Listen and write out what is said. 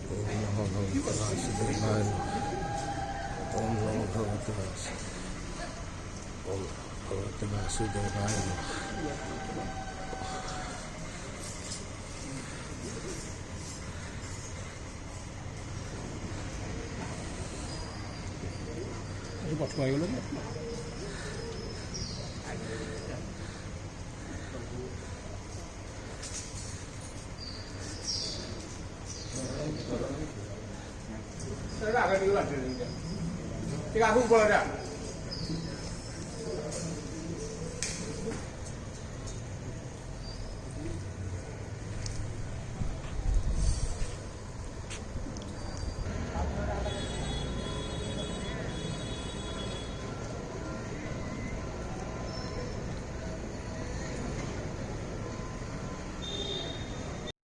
ओम नमो भगवते वासुदेवाय ओम नमो भगवते ओम भगवते वासुदेवाय কষ্ট হয়ে গেল Cái gà không bờ đấy.